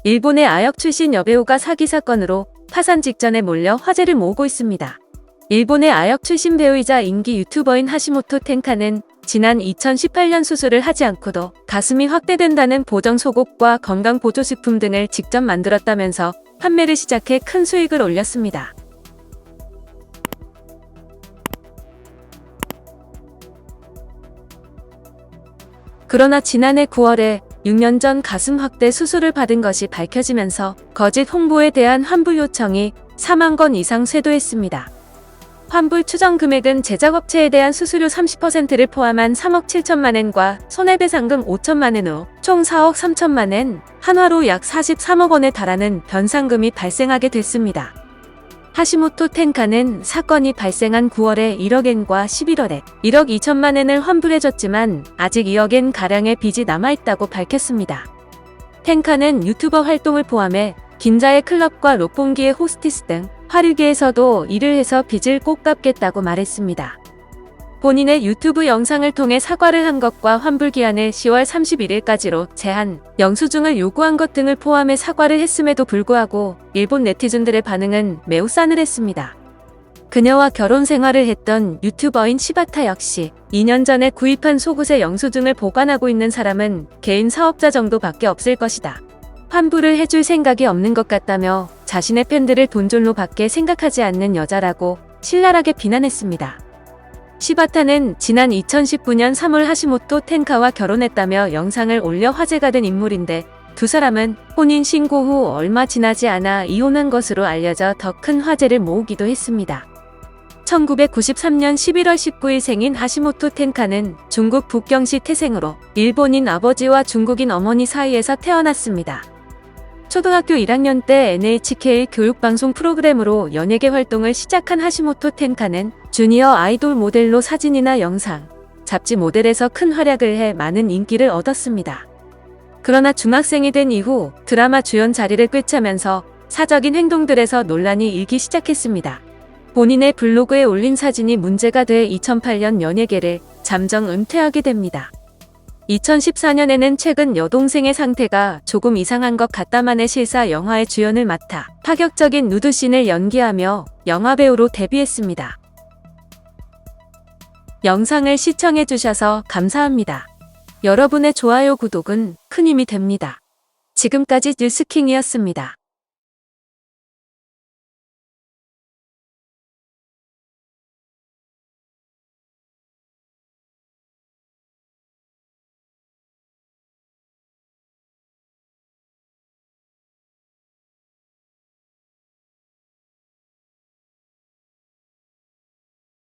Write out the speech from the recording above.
일본의 아역 출신 여배우가 사기 사건으로 파산 직전에 몰려 화제를 모으고 있습니다. 일본의 아역 출신 배우이자 인기 유튜버인 하시모토 텐카는 지난 2018년 수술을 하지 않고도 가슴이 확대된다는 보정 속옷과 건강보조식품 등을 직접 만들었다면서 판매를 시작해 큰 수익을 올렸습니다. 그러나 지난해 9월에 6년 전 가슴 확대 수술을 받은 것이 밝혀지면서 거짓 홍보에 대한 환불 요청이 4만 건 이상 쇄도했습니다. 환불 추정 금액은 제작업체에 대한 수수료 30%를 포함한 3억 7천만 엔과 손해배상금 5천만 엔 후 총 4억 3천만 엔, 한화로 약 43억 원에 달하는 변상금이 발생하게 됐습니다. 하시모토 텐카는 사건이 발생한 9월에 1억 엔과 11월에 1억 2천만 엔을 환불해줬지만 아직 2억 엔 가량의 빚이 남아있다고 밝혔습니다. 텐카는 유튜버 활동을 포함해 긴자의 클럽과 록봉기의 호스티스 등 화류계에서도 일을 해서 빚을 꼭 갚겠다고 말했습니다. 본인의 유튜브 영상을 통해 사과를 한 것과 환불 기한을 10월 31일까지로 제한, 영수증을 요구한 것 등을 포함해 사과를 했음에도 불구하고 일본 네티즌들의 반응은 매우 싸늘했습니다. 그녀와 결혼 생활을 했던 유튜버인 시바타 역시 2년 전에 구입한 속옷의 영수증을 보관하고 있는 사람은 개인 사업자 정도밖에 없을 것이다. 환불을 해줄 생각이 없는 것 같다며 자신의 팬들을 돈줄로 밖에 생각하지 않는 여자라고 신랄하게 비난했습니다. 시바타는 지난 2019년 3월 하시모토 텐카와 결혼했다며 영상을 올려 화제가 된 인물인데 두 사람은 혼인 신고 후 얼마 지나지 않아 이혼한 것으로 알려져 더 큰 화제를 모으기도 했습니다. 1993년 11월 19일 생인 하시모토 텐카는 중국 북경시 태생으로 일본인 아버지와 중국인 어머니 사이에서 태어났습니다. 초등학교 1학년 때 NHK 교육방송 프로그램으로 연예계 활동을 시작한 하시모토 텐카는 주니어 아이돌 모델로 사진이나 영상, 잡지 모델에서 큰 활약을 해 많은 인기를 얻었습니다. 그러나 중학생이 된 이후 드라마 주연 자리를 꿰차면서 사적인 행동들에서 논란이 일기 시작했습니다. 본인의 블로그에 올린 사진이 문제가 돼 2008년 연예계를 잠정 은퇴하게 됩니다. 2014년에는 최근 여동생의 상태가 조금 이상한 것 같다만의 실사 영화의 주연을 맡아 파격적인 누드씬을 연기하며 영화배우로 데뷔했습니다. 영상을 시청해주셔서 감사합니다. 여러분의 좋아요, 구독은 큰 힘이 됩니다. 지금까지 뉴스킹이었습니다.